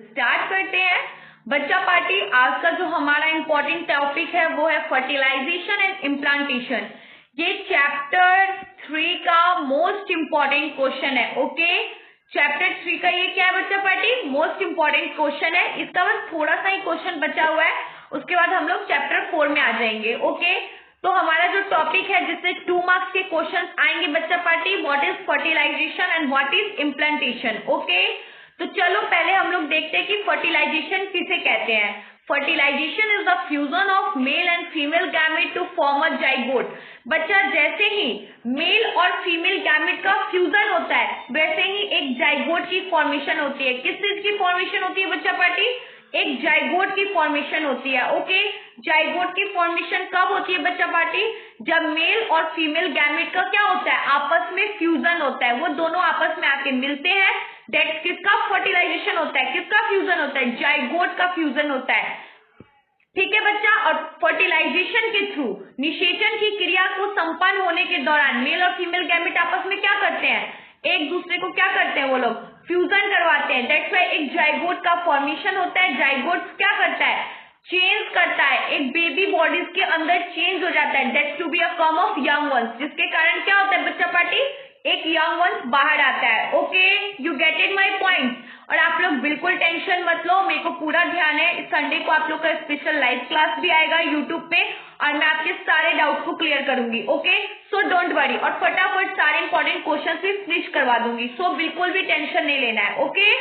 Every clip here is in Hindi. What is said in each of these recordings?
स्टार्ट करते हैं बच्चा पार्टी। आज का जो हमारा इंपॉर्टेंट टॉपिक है वो है फर्टिलाइजेशन एंड इम्प्लांटेशन। ये चैप्टर 3 का मोस्ट इम्पॉर्टेंट क्वेश्चन है। ओके, चैप्टर 3 का ये क्या है बच्चा पार्टी? मोस्ट इम्पॉर्टेंट क्वेश्चन है। इसका बस थोड़ा सा ही क्वेश्चन बचा हुआ है, उसके बाद हम लोग चैप्टर 4 में आ जाएंगे। ओके, तो हमारा जो टॉपिक है जिससे 2 मार्क्स के क्वेश्चन आएंगे बच्चा party, what is fertilisation and what is implantation. Okay, तो चलो पहले हम लोग देखते हैं कि फर्टिलाइजेशन किसे कहते हैं। Fertilisation is the fusion of male and female gamete to form a zygote. बच्चा, जैसे ही मेल और फीमेल गैमेट का फ्यूजन होता है वैसे ही एक जाइगोट की फॉर्मेशन होती है। किस चीज की फॉर्मेशन होती है बच्चा पार्टी? एक जाइगोट की फॉर्मेशन होती है। ओके, जाइगोट की फॉर्मेशन कब होती है बच्चा पार्टी? जब मेल और फीमेल गैमेट का क्या होता है? आपस में फ्यूजन होता है, वो दोनों आपस में आके मिलते हैं। दैट किसका फर्टिलाइजेशन होता है? किसका फ्यूजन होता है? जाइगोट का फ्यूजन होता है। ठीक है बच्चा, और फर्टिलाइजेशन के थ्रू निषेचन की क्रिया को संपन्न होने के दौरान मेल और फीमेल गैमेट आपस में क्या करते हैं? एक दूसरे को क्या करते हैं? वो लोग फ्यूजन करवाते हैं। दैट्स व्हाई एक जाइगोट का फॉर्मेशन होता है। जाइगोट क्या करता है? चेंज करता है, एक बेबी बॉडीज के अंदर चेंज हो जाता है। That's to be a come of young ones, जिसके कारण क्या होता है बच्चा पार्टी? एक यंग वंस बाहर आता है। Okay, you get it my point. और आप लोग बिल्कुल टेंशन मत लो, मेरे को पूरा ध्यान है। इस संडे को आप लोग का स्पेशल लाइव क्लास भी आएगा यूट्यूब पे और मैं आपके सारे डाउट को क्लियर करूंगी। ओके, सो डोंट वरी, और फटाफट सारे इंपॉर्टेंट क्वेश्चन भी फिनिश करवा दूंगी। सो बिल्कुल भी टेंशन नहीं लेना है। ओके,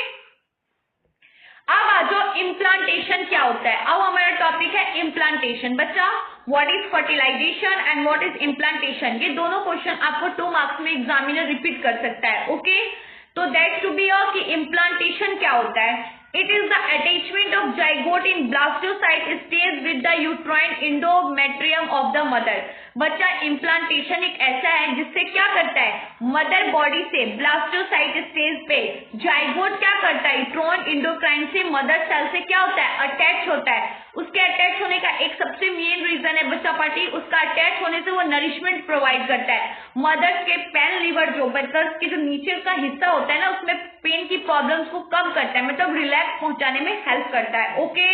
अब आ जाओ इम्प्लांटेशन क्या होता है। अब हमारा टॉपिक है इम्प्लांटेशन। बच्चा, what is fertilisation and what is implantation, ये दोनों क्वेश्चन आपको 2 मार्क्स में एग्जामिनर रिपीट कर सकता है। ओके, तो दैट टू बी कि इम्प्लांटेशन क्या होता है? It is the attachment of zygote in blastocyst stage with the uterine endometrium of the mother. बच्चा, इम्प्लांटेशन एक ऐसा है जिससे क्या करता है? मदर बॉडी से ब्लास्टोसाइट स्टेज पे जाइगोट क्या करता है? यूट्राइन एंडोक्राइन से मदर सेल से क्या होता है? अटैच होता है। उसके अटैच होने का एक सबसे मेन रीजन है बच्चा पार्टी, उसका अटैच होने से वो नरिशमेंट प्रोवाइड करता है। मदर्स के पेन लिवर जो मदर्स के जो नीचे का हिस्सा होता है ना, उसमें पेन की प्रॉब्लम्स को कम करता है, मतलब रिलैक्स पहुंचाने में हेल्प करता है। ओके,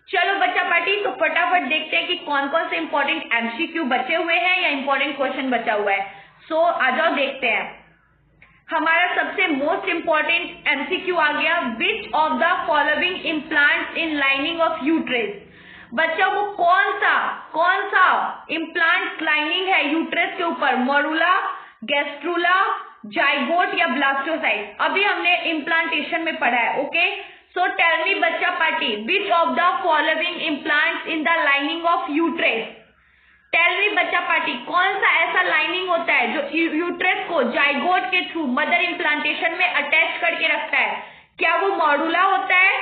चलो बच्चा पार्टी, तो फटाफट देखते हैं कि कौन कौन से इंपॉर्टेंट एमसीक्यू बचे हुए हैं या इंपॉर्टेंट क्वेश्चन बचा हुआ है। सो आ जाओ देखते हैं। हमारा सबसे मोस्ट इंपॉर्टेंट एमसीक्यू आ गया, विच of the following implants in lining of uterus. बच्चा, वो कौन सा इम्प्लांट लाइनिंग है यूट्रस के ऊपर? मॉडुला, गैस्ट्रुला, जाइगोट या ब्लास्टोसाइट। अभी हमने इम्प्लांटेशन में पढ़ा है। ओके, सो टेल मी बच्चा party, which of the following implants in the lining of uterus. Tell me बच्चा पार्टी, कौन सा ऐसा लाइनिंग होता है जो यूट्रस को जाइगोट के थ्रू मदर इम्प्लांटेशन में अटैच करके रखता है? क्या वो मॉडुला होता है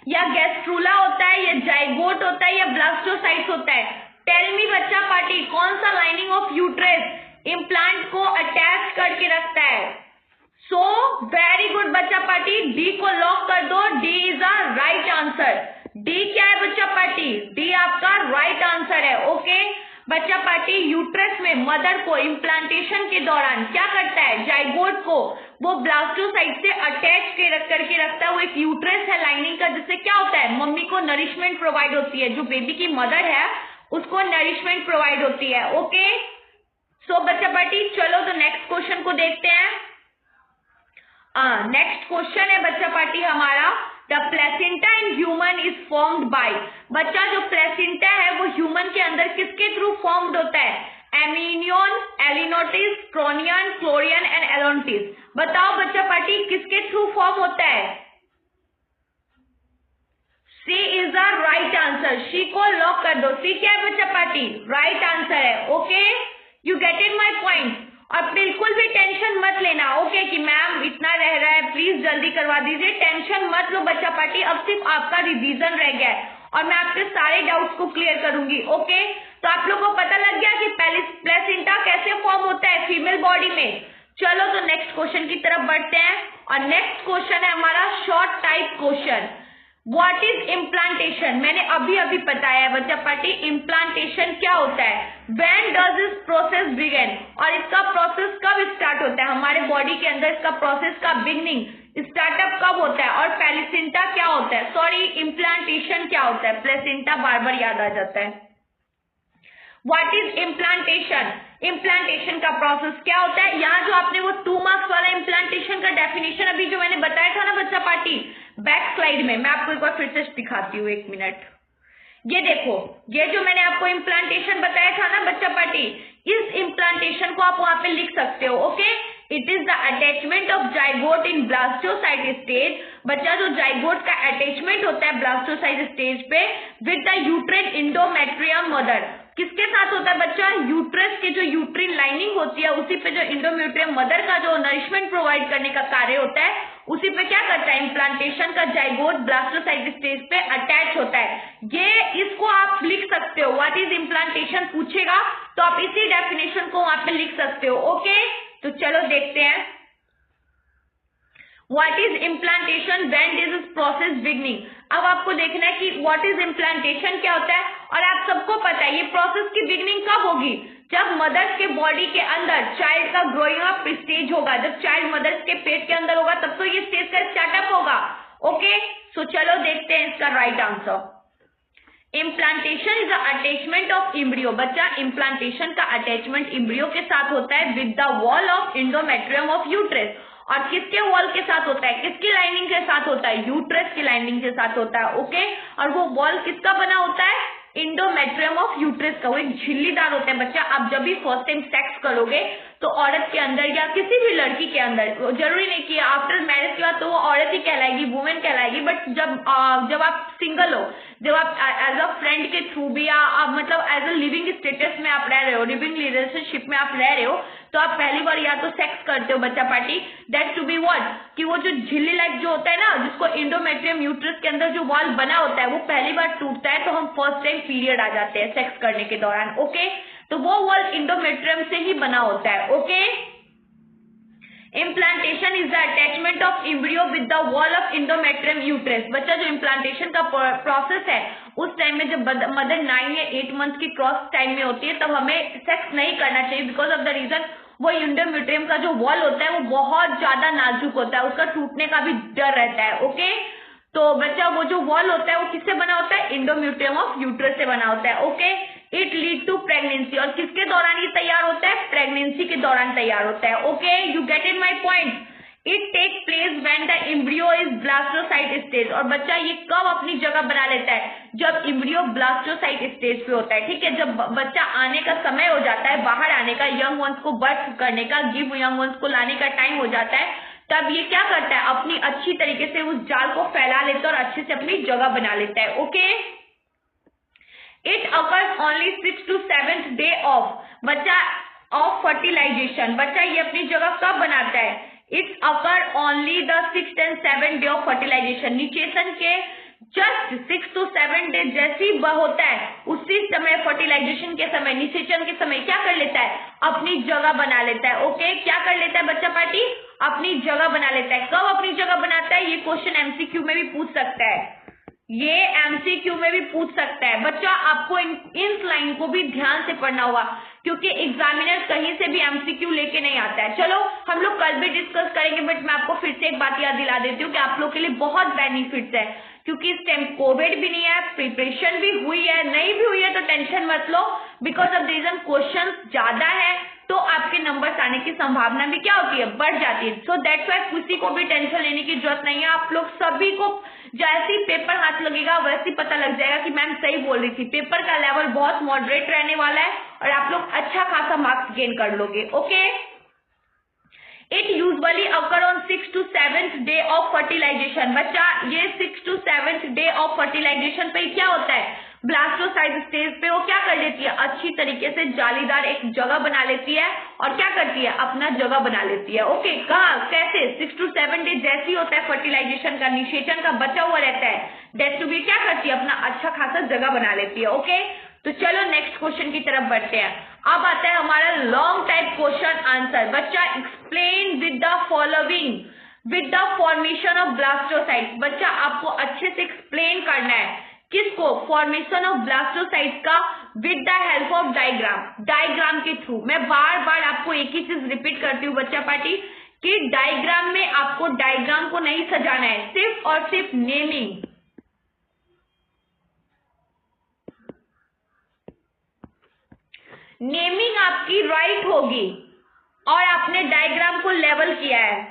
या गैस्ट्रुला होता है या जाइगोट होता है या ब्लास्टोसाइट्स होता है? टेल मी बच्चा पार्टी, कौन सा लाइनिंग ऑफ यूट्रस इम्प्लांट को अटैच करके रखता है? सो वेरी गुड बच्चा पार्टी, डी को लॉक कर दो। D is a right answer. D क्या है बच्चा पार्टी? डी आपका राइट आंसर है। ओके बच्चा पार्टी, यूट्रस में मदर को इम्प्लांटेशन के दौरान क्या करता है? जाइगोट को वो ब्लास्टोसाइट से अटैच करके रखता है। वो एक यूट्रस है लाइनिंग का, जिससे क्या होता है? मम्मी को नरिशमेंट प्रोवाइड होती है, जो बेबी की मदर है उसको नरिशमेंट प्रोवाइड होती है। ओके, सो बच्चा पार्टी, चलो तो नेक्स्ट क्वेश्चन को देखते हैं। नेक्स्ट क्वेश्चन है बच्चा पार्टी हमारा, the placenta in human is formed by. बच्चा, जो प्लेसेंटा है वो ह्यूमन के अंदर किसके थ्रू फॉर्म्ड होता है? एमिनियन, एलिनोटिस, क्रोनियन, क्लोरियन एंड एलोन्टिस। बताओ बच्चा पार्टी, किसके थ्रू फॉर्म होता है? सी इज द राइट आंसर। सी को लॉक कर दो। सी क्या है बच्चा पार्टी? राइट आंसर है। Okay, you get it my point. और बिल्कुल भी टेंशन मत लेना। ओके, कि मैम इतना रह रहा है, प्लीज जल्दी करवा दीजिए। टेंशन मत लो बच्चा पार्टी, अब सिर्फ आपका रिवीजन रह गया है और मैं आपके सारे डाउट्स को क्लियर करूंगी। ओके, तो आप लोगों को पता लग गया कि प्लेसेंटा कैसे फॉर्म होता है फीमेल बॉडी में। चलो तो नेक्स्ट क्वेश्चन की तरफ बढ़ते हैं, और नेक्स्ट क्वेश्चन है हमारा short type question, what is implantation. मैंने अभी अभी बताया है बच्चा पार्टी, इम्प्लांटेशन क्या होता है, when does this process begin, और इसका प्रोसेस कब स्टार्ट होता है हमारे बॉडी के अंदर, इसका प्रोसेस का बिगनिंग स्टार्टअप कब होता है और प्लेसेंटा क्या होता है, सॉरी इम्प्लांटेशन क्या होता है, प्लेसेंटा बार बार याद आ जाता है। व्हाट इज इम्प्लांटेशन, इम्प्लांटेशन का प्रोसेस क्या होता है। यहाँ जो आपने वो 2 मार्क्स वाला इम्प्लांटेशन का डेफिनेशन अभी जो मैंने बताया था ना बच्चा पार्टी, बैक स्लाइड में मैं आपको एक बार फिर से दिखाती हूँ, 1 मिनट। ये देखो, ये जो मैंने आपको इम्प्लांटेशन बताया था ना बच्चा पार्टी, इस इम्प्लांटेशन को आप वहां पे लिख सकते हो। Okay, it is the attachment of zygote in blastocyst stage. बच्चा जो जाइगोट का अटैचमेंट होता है ब्लास्टोसाइट स्टेज पे with the uterine endometrium mother, किसके साथ होता है बच्चा, यूट्रस के जो यूट्रिन लाइनिंग होती है उसी पे जो इंडोमेट्रियम मदर का जो नरिशमेंट प्रोवाइड करने का कार्य होता है उसी पे क्या करता है, इम्प्लांटेशन का जाइगोट ब्लास्टोसाइट स्टेज पे अटैच होता है। ये इसको आप लिख सकते हो, व्हाट इज इम्प्लांटेशन पूछेगा तो आप इसी डेफिनेशन को वहां पे लिख सकते हो। ओके, तो चलो देखते हैं what is implantation, when is this process beginning. अब आपको देखना है कि व्हाट इज इम्प्लांटेशन क्या होता है, और आप सबको पता है ये प्रोसेस की बिगनिंग कब होगी, जब मदर के बॉडी के अंदर चाइल्ड का ग्रोइंग अप स्टेज होगा, जब चाइल्ड मदर के पेट के अंदर होगा तब तो ये स्टेज का स्टार्टअप होगा। ओके, सो चलो देखते हैं इसका right answer. Implantation is the attachment of embryo. बच्चा इम्प्लांटेशन का अटैचमेंट इम्ब्रियो के साथ होता है with the wall of endometrium of uterus. और किसके वॉल के साथ होता है, किसकी लाइनिंग के साथ होता है, यूट्रस की लाइनिंग के साथ होता है। ओके, और वो वॉल किसका बना होता है, इंडोमेट्रियम ऑफ यूट्रस का। वो एक झिल्लीदार होता है बच्चा। आप जब भी फर्स्ट टाइम सेक्स करोगे तो औरत के अंदर या किसी भी लड़की के अंदर, जरूरी नहीं कि आफ्टर मैरिज के बाद तो वो औरत ही कहलाएगी, वुमेन कहलाएगी, बट जब आप सिंगल हो, जब आप एज अ फ्रेंड के थ्रू भी या मतलब एज अ लिविंग स्टेटस में आप रह रहे हो, लिविंग रिलेशनशिप में आप रह रहे हो, तो आप पहली बार या तो सेक्स करते हो बच्चा party, that to be what, कि वो जो झिल्ली लाइक जो होता है ना, जिसको इंडोमेट्रियम यूट्रस के अंदर जो वॉल बना होता है वो पहली बार टूटता है तो हम फर्स्ट टाइम पीरियड आ जाते हैं सेक्स करने के दौरान। ओके, तो वो वॉल इंडोमेट्रियम से ही बना होता है। Okay, implantation is the attachment of embryo with the wall of endometrium uterus. बच्चा जो इम्प्लांटेशन का प्रोसेस है उस टाइम में जब मदर 9 या 8 मंथ की क्रॉस टाइम में होती है तब हमें सेक्स नहीं करना चाहिए, बिकॉज ऑफ द रीजन वो इंडोमेट्रियम का जो वॉल होता है वो बहुत ज्यादा नाजुक होता है, उसका टूटने का भी डर रहता है। ओके, तो बच्चा वो जो वॉल होता है वो किससे बना होता है, इंडोमेट्रियम ऑफ यूट्रस से बना होता है। Okay, it lead to pregnancy. और किसके दौरान ये तैयार होता है, प्रेगनेंसी के दौरान तैयार होता है। Okay, you get it my point. It take place when the embryo is blastocyst stage. और बच्चा ये कब अपनी जगह बना लेता है, जब एम्ब्रियो ब्लास्टोसाइट स्टेज पे होता है। ठीक है, जब बच्चा आने का समय हो जाता है, बाहर आने का, यंग वंस को बर्थ करने का, गिव यंग वंस को लाने का टाइम हो जाता है, तब ये क्या करता है, अपनी अच्छी तरीके से उस जाल को फैला लेता है और अच्छे से अपनी जगह बना लेता है। Okay, it occurs only 6 to 7th day of, बच्चा ऑफ फर्टिलाइजेशन। बच्चा ये अपनी जगह कब बनाता है, it's occur only the 6th and 7th day of fertilisation. निषेचन के जस्ट 6 to 7 डे जैसी होता है उसी समय फर्टिलाइजेशन के समय, निषेचन के समय क्या कर लेता है, अपनी जगह बना लेता है। ओके, क्या कर लेता है बच्चा पार्टी, अपनी जगह बना लेता है। कब अपनी जगह बनाता है, ये क्वेश्चन एमसीक्यू में भी पूछ सकता है, ये एमसीक्यू में भी पूछ सकता है। बच्चा आपको इन लाइन को भी ध्यान से पढ़ना होगा क्योंकि एग्जामिनर कहीं से भी एमसीक्यू लेके नहीं आता है। चलो हम लोग कल भी डिस्कस करेंगे, बट मैं आपको फिर से एक बात याद दिला देती हूँ कि आप लोग के लिए बहुत बेनिफिट्स है, क्योंकि इस टाइम कोविड भी नहीं है, प्रिपरेशन भी हुई है, नहीं भी हुई है तो टेंशन मत लो, बिकॉज ऑफ रीजन क्वेश्चन ज्यादा है तो आपके नंबर्स आने की संभावना भी क्या होती है, बढ़ जाती है। सो दैट्स व्हाई किसी को भी टेंशन लेने की जरूरत नहीं है। आप लोग सभी को जैसे ही पेपर हाथ लगेगा वैसे ही पता लग जाएगा कि मैम सही बोल रही थी, पेपर का लेवल बहुत मॉडरेट रहने वाला है और आप लोग अच्छा खासा मार्क्स गेन कर लोगे। Okay, it usually occur on 6 to 7th day of fertilisation. बच्चा ये 6 to 7th day of fertilisation पे क्या होता है, ब्लास्टोसाइट स्टेज पे वो क्या कर लेती है, अच्छी तरीके से जालीदार एक जगह बना लेती है और क्या करती है, अपना जगह बना लेती है। ओके, कहाँ कैसे, 6 to 7 डे जैसी होता है फर्टिलाइजेशन का, निषेचन का बचा हुआ रहता है, दैट टू बी क्या करती है, अपना अच्छा खासा जगह बना लेती है। ओके, तो चलो नेक्स्ट क्वेश्चन की तरफ बढ़ते हैं। अब आता है हमारा लॉन्ग टाइप क्वेश्चन आंसर। बच्चा explain with the following with the formation of blastocyst. बच्चा आपको अच्छे से एक्सप्लेन करना है किसको, फॉर्मेशन ऑफ ब्लास्टोसाइट का with the help of diagram, diagram के थ्रू। मैं बार बार आपको एक ही चीज रिपीट करती हूँ बच्चा पार्टी, कि डायग्राम में आपको डायग्राम को नहीं सजाना है, सिर्फ और सिर्फ नेमिंग। नेमिंग आपकी राइट होगी और आपने डायग्राम को लेवल किया है,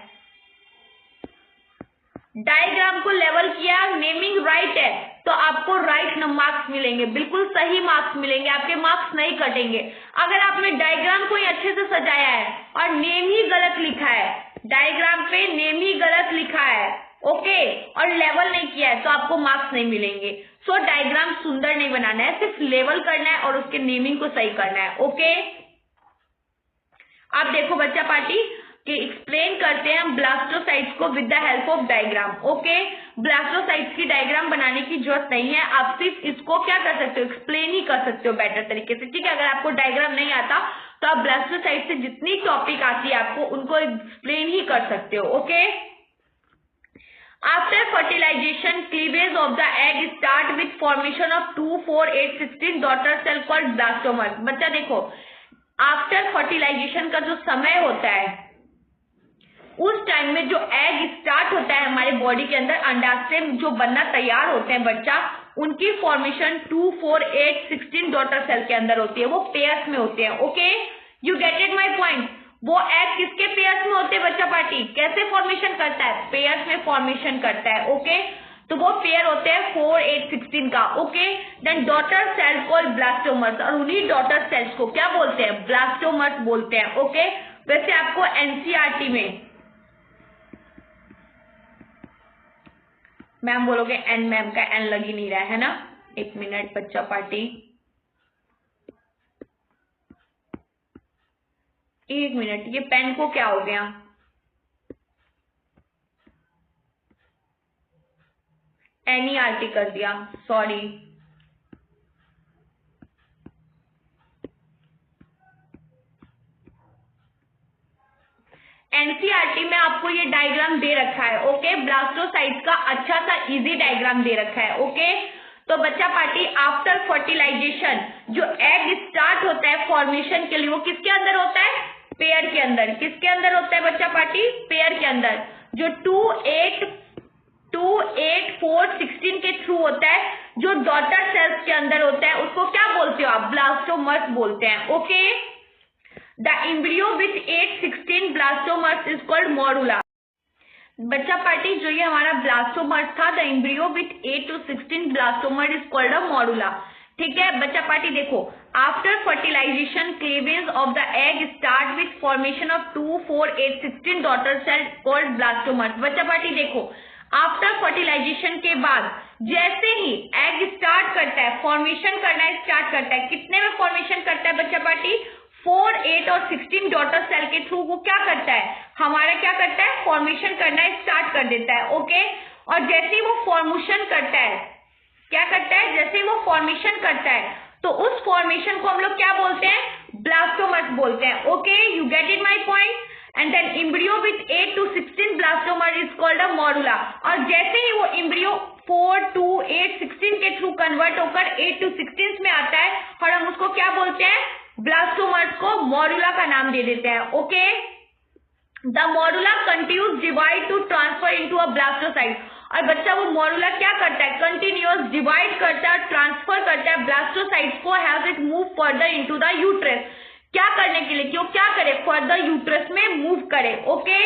डायग्राम को लेवल किया, नेमिंग राइट है, तो आपको राइट मार्क्स मिलेंगे, बिल्कुल सही मार्क्स मिलेंगे, आपके मार्क्स नहीं कटेंगे। अगर आपने डायग्राम को ही अच्छे से सजाया है और नेम ही गलत लिखा है, डायग्राम पे नेम ही गलत लिखा है, ओके, और लेवल नहीं किया है, तो आपको मार्क्स नहीं मिलेंगे। सो डायग्राम सुंदर नहीं बनाना है, सिर्फ लेवल करना है और उसके नेमिंग को सही करना है, ओके। आप देखो बच्चा पार्टी कि एक्सप्लेन करते हैं हम ब्लास्टोसाइट्स को with the help of diagram, okay. Blastocysts की डायग्राम बनाने की जरूरत नहीं है, आप सिर्फ इसको क्या कर सकते हो, एक्सप्लेन ही कर सकते हो बेटर तरीके से, ठीक है। अगर आपको डायग्राम नहीं आता तो आप ब्लास्टोसाइट से जितनी टॉपिक आती है आपको उनको एक्सप्लेन ही कर सकते हो, okay. After fertilisation cleavage of the egg start with formation of 2, 4, 8, 16 daughter cell called blastomere. बच्चा देखो, आफ्टर फर्टिलाइजेशन का जो समय होता है उस टाइम में जो एग स्टार्ट होता है हमारे बॉडी के अंदर, अंडाशय जो बनना तैयार होते हैं बच्चा, उनकी फॉर्मेशन 2, 4, 8, 16 डॉटर सेल के अंदर होती है, वो पेयर्स में होते हैं, okay. You get it my point. वो एग किसके पेयर्स में होते हैं बच्चा पार्टी, कैसे फॉर्मेशन करता है, पेयर्स में फॉर्मेशन करता है, ओके। तो वो पेयर होते हैं 4, 8, 16 का, okay. Then daughter cell called blastomeres, और उन्हीं डॉटर सेल्स को क्या बोलते हैं, ब्लास्टोमर्स बोलते हैं, ओके। वैसे आपको एनसीईआरटी में मैम बोलोगे एन, मैम का एन लग ही नहीं रहा है ना, एक मिनट बच्चा पार्टी, एक मिनट, ये पेन को क्या हो गया, एनईआरटी कर दिया, सॉरी। एनसीईआरटी में आपको ये डायग्राम दे रखा है, ओके। ब्लास्टोसाइट्स का अच्छा सा इजी डायग्राम दे रखा है, ओके। तो बच्चा पार्टी आफ्टर फर्टिलाइजेशन जो एग स्टार्ट होता है फॉर्मेशन के लिए, वो किसके अंदर होता है, पेयर के अंदर। किसके अंदर होता है बच्चा पार्टी, पेयर के अंदर। जो 2, 8, 4, 16 के थ्रू होता है, जो डॉटर सेल्स के अंदर होता है, उसको क्या बोलते हो आप, ब्लास्टोमर्स बोलते हैं, okay. The embryo with 8, 16 blastomeres is called morula। बच्चा पार्टी जो ये हमारा ब्लास्टोमर्स था, the embryo with 8 to 16 blastomere is called a morula, ठीक है। बच्चा पार्टी देखो, after fertilisation cleavage of the egg start with formation of 2, 4, 8, 16 daughter cell called blastomeres. बच्चा पार्टी देखो, आफ्टर फर्टिलाइजेशन के बाद जैसे ही एग स्टार्ट करता है फॉर्मेशन करना स्टार्ट करता है, कितने में फॉर्मेशन करता है बच्चा पार्टी, 4, 8 और 16 डॉटर सेल के थ्रू वो क्या करता है, हमारा क्या करता है, फॉर्मेशन करना स्टार्ट कर देता है, ओके। और जैसे ही वो फॉर्मेशन करता है, क्या करता है, जैसे ही वो फॉर्मेशन करता है तो उस फॉर्मेशन को हम लोग क्या बोलते हैं, ब्लास्टोमर्स बोलते हैं, okay. You get it my point. And then embryo with 8 to 16 blastomere is called a morula. और जैसे ही वो एम्ब्रियो 4, 2, 8, 16 के थ्रू कन्वर्ट होकर 8 to 16 में आता है और हम उसको क्या बोलते हैं, ब्लास्टोमर्स को मॉडुला का नाम दे देते हैं, okay. The morula continues divide to transfer into a blastocyst. और बच्चा वो मॉडुला क्या करता है, कंटिन्यूस डिवाइड करता है, ट्रांसफर करता है ब्लास्टोसाइट्स को, has it move further into the uterus. क्या करने के लिए, क्यों क्या करे, फर्दर यूट्रस में मूव करे, ओके।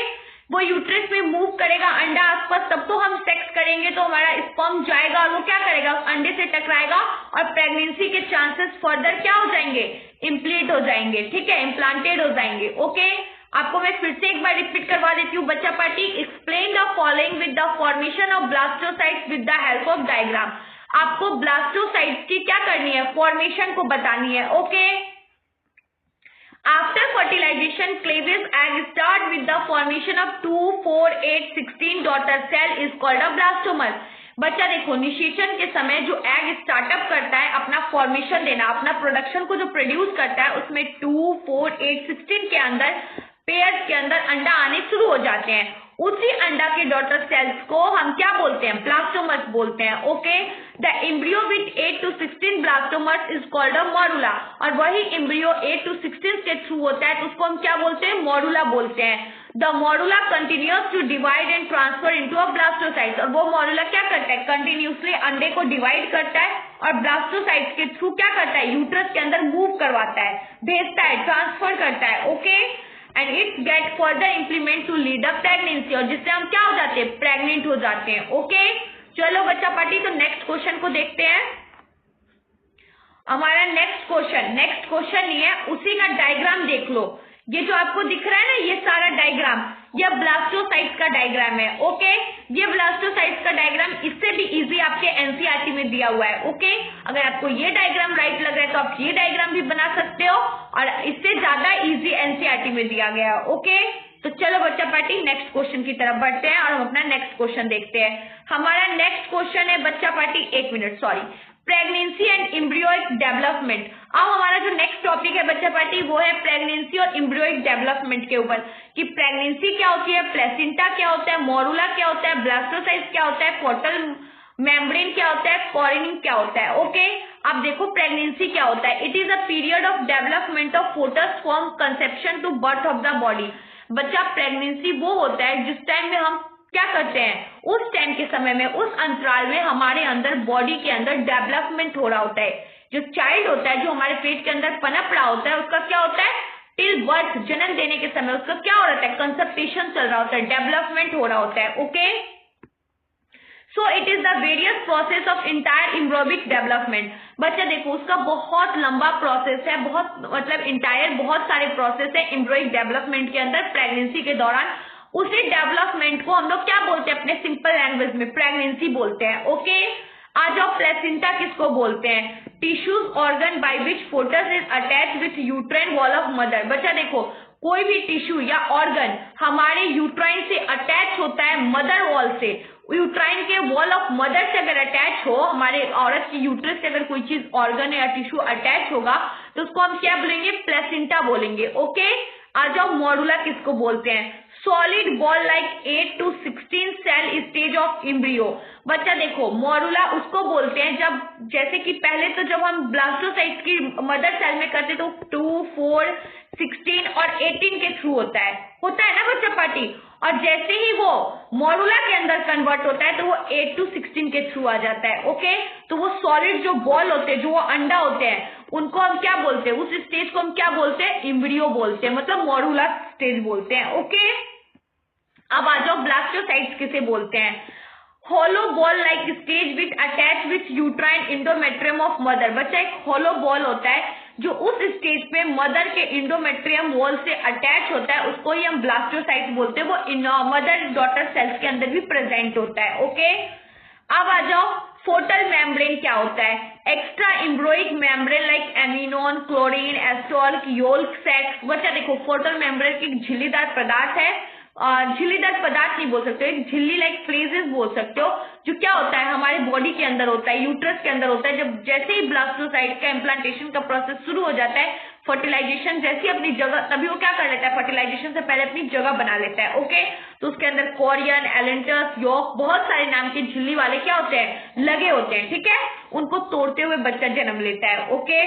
वो यूट्रस में मूव करेगा अंडा आसपास, तब तो हम सेक्स करेंगे तो हमारा स्पर्म जाएगा और वो क्या करेगा, उस अंडे से टकराएगा और प्रेगनेंसी के चांसेस फर्दर क्या हो जाएंगे, इम्प्लीट हो जाएंगे, ठीक है, इम्प्लांटेड हो जाएंगे, ओके। आपको मैं फिर से एक बार रिपीट करवा देती हूँ बच्चा party. Explain the following with the formation of blastocysts with the help of diagram. आपको ब्लास्टोसाइट्स की क्या करनी है, फॉर्मेशन को बतानी है, okay. After fertilization, cleavage egg start with the formation of 2, 4, 8, 16 daughter cell is called a blastomer। बच्चा देखो, निषेचन के समय जो एग स्टार्टअप करता है अपना फॉर्मेशन देना, अपना प्रोडक्शन को जो प्रोड्यूस करता है, उसमें 2, 4, 8, 16 के अंदर पेयर्स के अंदर अंडा आने शुरू हो जाते हैं उसी अंडा के डॉटर सेल्स को हम क्या बोलते हैं? ब्लास्टोमर्स बोलते हैं। Okay, the embryo with 8 to 16 blastomeres is called a morula, और वही एम्ब्रियो 8 to 16 के थ्रू होता है तो उसको हम क्या बोलते हैं? मॉडुला बोलते हैं। The morula continues to divide and transfer into a blastocyst, और वो मॉडुला क्या करता है? कंटिन्यूसली अंडे को डिवाइड करता है और ब्लास्टोसाइट के थ्रू क्या करता है? यूट्रस के अंदर मूव करवाता है, भेजता है, ट्रांसफर करता है। Okay, and it get further implement to lead a pregnancy, और जिससे हम क्या हो जाते हैं? प्रेग्नेंट हो जाते हैं। ओके, चलो बच्चा पार्टी, तो नेक्स्ट क्वेश्चन को देखते हैं। हमारा नेक्स्ट क्वेश्चन नहीं है, उसी का डायग्राम देख लो। ये जो आपको दिख रहा है ना, ये सारा डायग्राम, ये ब्लास्टोसाइट्स का डायग्राम है। ओके, ये ब्लास्टोसाइट्स का डायग्राम इससे भी इजी आपके एनसीईआरटी में दिया हुआ है। ओके, अगर आपको ये डायग्राम राइट लग रहा है तो आप ये डायग्राम भी बना सकते हो, और इससे ज्यादा इजी एनसीईआरटी में दिया गया है। ओके, तो चलो बच्चा पार्टी नेक्स्ट क्वेश्चन की तरफ बढ़ते हैं और हम अपना नेक्स्ट क्वेश्चन देखते हैं। हमारा नेक्स्ट क्वेश्चन है बच्चा पार्टी, एक minute sorry, pregnancy and embryonic development. अब हमारा जो नेक्स्ट टॉपिक है बच्चा पार्टी वो है प्रेगनेंसी और एम्ब्रियोइक डेवलपमेंट के ऊपर, कि प्रेगनेंसी क्या होती है, प्लेसेंटा क्या होता है, मॉडुला क्या होता है, ब्लास्टोसाइट्स क्या होता है, फोर्टल मेम्ब्रेन क्या होता है, कोरिनिंग क्या होता है। ओके, अब देखो प्रेगनेंसी क्या होता है। It is a period of development of foetus from conception to birth of the body. बच्चा, प्रेगनेंसी वो होता है जिस टाइम में हम क्या करते हैं, उस टाइम के समय में, उस अंतराल में हमारे अंदर बॉडी के अंदर डेवलपमेंट हो रहा होता है। जो चाइल्ड होता है, जो हमारे पेट के अंदर पनप रहा होता है, उसका क्या होता है? टिल बर्थ, जन्म देने के समय उसका क्या हो रहा है? कंसेप्टेशन चल रहा होता है, डेवलपमेंट हो रहा होता है। Okay, so it is the various process of entire embryonic development. बच्चा देखो, उसका बहुत लंबा प्रोसेस है, बहुत मतलब इंटायर बहुत सारे प्रोसेस है एम्ब्रियोनिक डेवलपमेंट के अंदर प्रेगनेंसी के दौरान। उसी डेवलपमेंट को हम लोग क्या बोलते हैं अपने सिंपल लैंग्वेज में? प्रेगनेंसी बोलते हैं। ओके, आ जाओ, प्लेसेंटा किसको बोलते हैं? Tissues organ by which photos is attach with uterine wall of mother. बच्चा देखो, कोई भी टिश्यू या ऑर्गन हमारे यूट्राइन से अटैच होता है मदर वॉल से। यूट्राइन के वॉल ऑफ मदर से अगर अटैच हो, हमारे औरत की यूट्रस से अगर कोई चीज ऑर्गन या टिश्यू अटैच होगा तो उसको हम क्या बोलेंगे? प्लेसेंटा बोलेंगे। ओके, आ जाओ, मॉडुला किसको बोलते हैं? Solid ball like 8 to 16 cell stage of embryo. बच्चा देखो, मॉडुला उसको बोलते हैं जब, जैसे कि पहले तो जब हम ब्लास्टोसाइट्स की मदर सेल में करते तो 2, 4, 16 और 18 के थ्रू होता है ना बच्चा पार्टी, और जैसे ही वो मॉडुला के अंदर कन्वर्ट होता है तो वो 8 to 16 के थ्रू आ जाता है। ओके, तो वो सॉलिड जो बॉल होते हैं, जो वो अंडा होते हैं, उनको हम क्या बोलते हैं? उस स्टेज को हम क्या बोलते हैं? एम्ब्रियो बोलते हैं, मतलब मॉडुला स्टेज बोलते हैं। ओके, अब आ जाओ, ब्लास्टोसाइट्स किसे बोलते हैं? Hollow ball like stage which attach with uterine endometrium of mother. बच्चा, एक होलो बॉल होता है जो उस स्टेज पे मदर के इंडोमेट्रियम वॉल से अटैच होता है, उसको ही हम ब्लास्टोसाइट्स बोलते हैं। वो मदर डॉटर सेल्स के अंदर भी प्रेजेंट होता है। ओके, अब आ जाओ, फोटल मेम्ब्रेन क्या होता है? Extra embryonic membrane like amnion, chorion, एस्टोल, योल्क सैक्स। बच्चा देखो, फोटल मेम्ब्रेन एक झिल्लीदार पदार्थ है, झिल्लीदार पदार्थ नहीं बोल सकते, एक झिल्ली लाइक फ्रेजेस बोल सकते हो, जो क्या होता है हमारे बॉडी के अंदर होता है, यूट्रस के अंदर होता है। जब जैसे ही ब्लास्टोसाइट का इम्प्लांटेशन का प्रोसेस शुरू हो जाता है, फर्टिलाइजेशन जैसी अपनी जगह, तभी वो क्या कर लेता है? फर्टिलाइजेशन से पहले अपनी जगह बना लेता है। ओके, तो उसके अंदर कोरियन, एलेंटस, योक, बहुत सारे नाम के झिल्ली वाले क्या होते हैं? लगे होते हैं। ठीक है, उनको तोड़ते हुए बच्चा जन्म लेता है। ओके,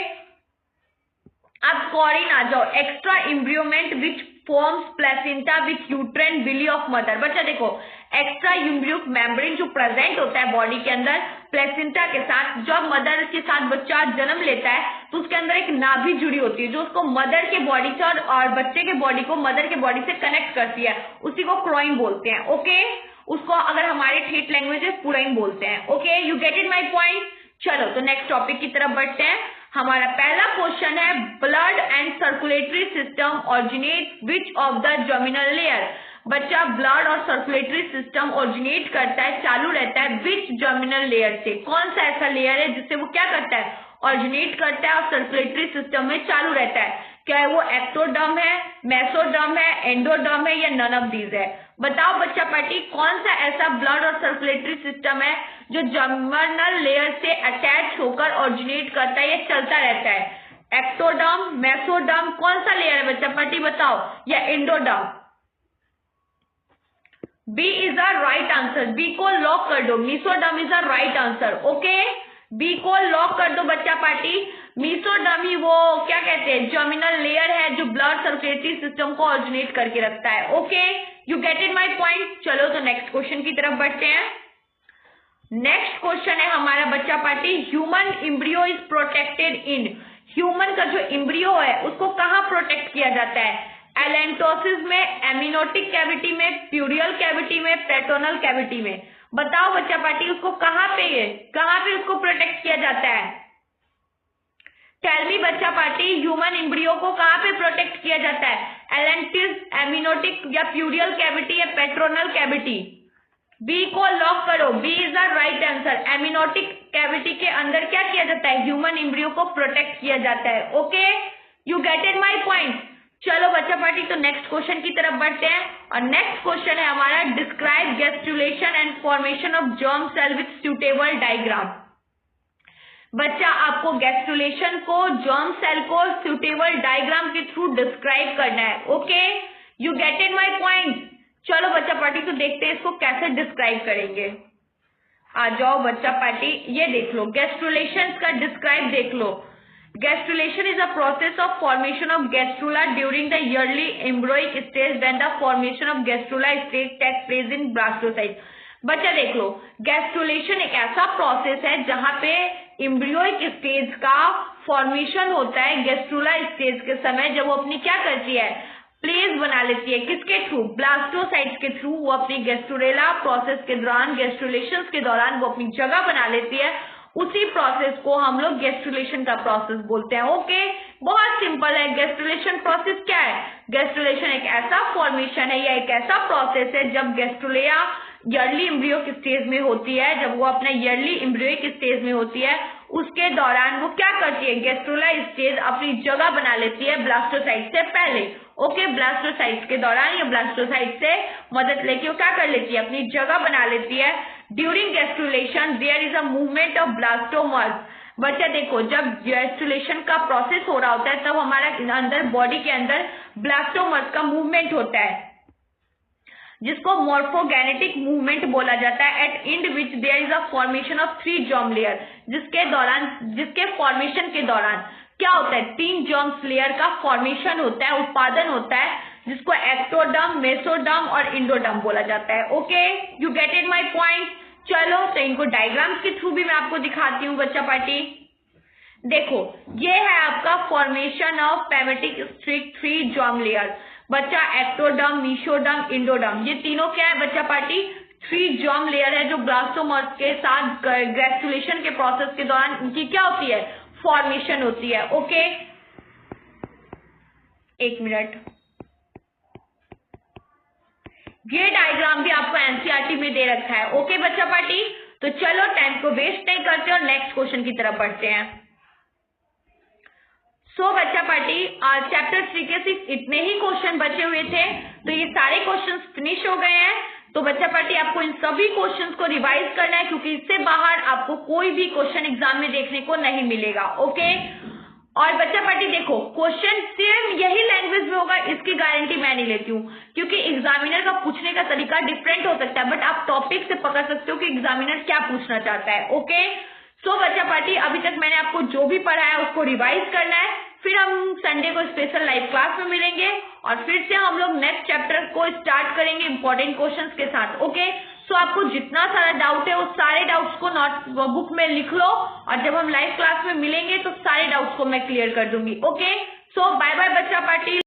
अब कोरिन आ जाओ, extra embryonic which forms placenta with uterine villi of mother. बच्चा देखो, एक्स्ट्रा एम्ब्रियोइक मेम्ब्रेन जो प्रेजेंट होता है बॉडी के अंदर प्लेसेंटा के साथ, जब मदर के साथ बच्चा जन्म लेता है तो उसके अंदर एक नाभि जुड़ी होती है जो उसको मदर के बॉडी से और बच्चे के बॉडी को मदर के बॉडी से कनेक्ट करती है, उसी को क्रोइन बोलते हैं। ओके, उसको अगर हमारे ठेठ लैंग्वेज में पुराइन बोलते हैं। Okay, you get it my point? चलो, तो नेक्स्ट टॉपिक की तरफ बढ़ते हैं। हमारा पहला क्वेश्चन है, blood and circulatory system originate which of the germinal layer. बच्चा, ब्लड और सर्कुलेटरी सिस्टम ऑरिजिनेट करता है, चालू रहता है विच जर्मिनल लेयर से? कौन सा ऐसा लेयर है जिससे वो क्या करता है? ऑरिजिनेट करता है और सर्कुलेटरी सिस्टम में चालू रहता है। क्या वो एक्टोडर्म है, मेसोडर्म है, एंडोडर्म है, या नन ऑफ दीज है? बताओ बच्चा पार्टी, कौन सा ऐसा ब्लड और सर्कुलेटरी सिस्टम है जो जर्मिनल लेयर से अटैच होकर ऑरिजिनेट करता है, ये चलता रहता है? एक्टोडर्म, मेसोडर्म, कौन सा लेयर है बच्चा पार्टी बताओ, या endoderm? B is the right answer, B को लॉक कर दो, mesoderm is the right answer. Okay, B को लॉक कर दो बच्चा पार्टी। मीसोडर्म ही वो क्या कहते हैं, जर्मिनल लेयर है जो ब्लड सर्कुलेटरी सिस्टम को ऑरिजिनेट करके रखता है। Okay, you get it my point. चलो तो नेक्स्ट क्वेश्चन की तरफ बढ़ते हैं। नेक्स्ट क्वेश्चन है हमारा बच्चा party, human embryo is protected in, human का जो इम्ब्रियो है उसको कहाँ प्रोटेक्ट किया जाता है? एलेंटोसिस में, एमिनोटिक कैविटी में, प्यूरियल कैविटी में, पेट्रोनल कैविटी में। बताओ बच्चा पार्टी उसको कहाँ पे उसको प्रोटेक्ट किया जाता है? टेल मी बच्चा पार्टी, ह्यूमन इम्ब्रियो को कहाँ पे प्रोटेक्ट किया जाता है? एलेंटिस, एमिनोटिक या प्यूरियल कैविटी या पेट्रोनल कैविटी? बी को लॉक करो, B is the right answer. Amniotic cavity के अंदर क्या किया जाता है? ह्यूमन इम्ब्रियो को प्रोटेक्ट किया जाता है। Okay, you get it my point. चलो बच्चा पार्टी तो नेक्स्ट क्वेश्चन की तरफ बढ़ते हैं और नेक्स्ट क्वेश्चन है हमारा, describe gastrulation and formation of germ cell with suitable diagram. बच्चा आपको गैस्ट्रुलेशन को, जर्म सेल को सुटेबल डायग्राम के थ्रू डिस्क्राइब करना है। Okay, you get it my point. चलो बच्चा पार्टी तो देखते हैं इसको कैसे डिस्क्राइब करेंगे। आ जाओ बच्चा पार्टी, ये देख लो, गैस्ट्रुलेशन का डिस्क्राइब देख लो। Gastrulation is a process of formation of gastrula during the early embryonic stage when the formation of gastrula stage takes place in blastocytes। बच्चा देख लो, गैस्ट्रुलेशन एक ऐसा प्रोसेस है जहां पे एम्ब्रियोइक स्टेज का फॉर्मेशन होता है गैस्ट्रुला स्टेज के समय, जब वो अपनी क्या करती है, प्लेस बना लेती है। किसके थ्रू? ब्लास्टोसाइट्स के थ्रू। वो अपनी गैस्ट्रुलेला प्रोसेस के दौरान, गैस्ट्रुलेशन के दौरान वो अपनी जगह बना लेती है। उसी प्रोसेस को हम लोग गैस्ट्रुलेशन का प्रोसेस बोलते हैं। ओके, बहुत सिंपल है। गैस्ट्रुलेशन प्रोसेस क्या है? गैस्ट्रुलेशन एक ऐसा फॉर्मेशन है या एक ऐसा प्रोसेस है जब गैस्ट्रुलेया अर्ली एम्ब्रियोइक स्टेज में होती है, जब वो अपने अर्ली एम्ब्रियोइक स्टेज में होती है, उसके दौरान वो क्या करती है, गैस्ट्रुला स्टेज अपनी जगह बना लेती है ब्लास्टोसाइट से पहले। ओके, ब्लास्टोसाइट के दौरान या ब्लास्टोसाइट से मदद लेके वो क्या कर लेती है, अपनी जगह बना लेती है। During gastrulation there is a movement of blastomeres. बच्चा देखो, जब गैस्ट्रुलेशन का प्रोसेस हो रहा होता है तब हमारा अंदर, बॉडी के अंदर ब्लास्टोमर्स का मूवमेंट होता है, जिसको मॉर्फोगेनेटिक मूवमेंट बोला जाता है। At end which there is a formation of 3 germ layer, जिसके फॉर्मेशन के दौरान क्या होता है, 3 जर्म्स लेयर का फॉर्मेशन होता है, उत्पादन होता है, जिसको एक्टोडर्म, मेसोडर्म और इंडोडर्म बोला जाता है। Okay, you get it my point. चलो तो इनको डायग्राम्स के थ्रू भी मैं आपको दिखाती हूँ बच्चा पार्टी। देखो, ये है आपका formation of primitive streak 3 germ layer. बच्चा एक्टोडर्म, मीसोडर्म, इंडोडर्म, ये तीनों क्या है बच्चा पार्टी? 3 जर्म लेयर है जो ब्लास्टोमर्स के साथ गैस्ट्रुलेशन के प्रोसेस के दौरान इनकी क्या होती है, फॉर्मेशन होती है। ओके, एक मिनट, ये डायग्राम भी आपको एनसीईआरटी में दे रखा है। ओके बच्चा पार्टी, तो चलो टाइम को वेस्ट नहीं करते और नेक्स्ट क्वेश्चन की तरफ बढ़ते हैं। सो बच्चा पार्टी, चैप्टर 3 के सिर्फ इतने ही क्वेश्चन बचे हुए थे, तो ये सारे क्वेश्चन फिनिश हो गए हैं। तो बच्चा पार्टी आपको इन सभी क्वेश्चंस को रिवाइज करना है, क्योंकि इससे बाहर आपको कोई भी क्वेश्चन एग्जाम में देखने को नहीं मिलेगा। ओके, और बच्चा पार्टी देखो, क्वेश्चन सिर्फ यही लैंग्वेज में होगा इसकी गारंटी मैं नहीं लेती हूँ, क्योंकि एग्जामिनर का पूछने का तरीका डिफरेंट हो सकता है, बट आप टॉपिक से पकड़ सकते हो कि एग्जामिनर क्या पूछना चाहता है। ओके, सो बच्चा पार्टी, अभी तक मैंने आपको जो भी पढ़ाया उसको रिवाइज करना है। फिर हम संडे को स्पेशल लाइव क्लास में मिलेंगे और फिर से हम लोग नेक्स्ट चैप्टर को स्टार्ट करेंगे इंपॉर्टेंट क्वेश्चंस के साथ। ओके, सो आपको जितना सारा डाउट है उस सारे डाउट्स को नोटबुक में लिख लो और जब हम लाइव क्लास में मिलेंगे तो सारे डाउट्स को मैं क्लियर कर दूंगी। ओके, सो बाय बाय बच्चा पार्टी।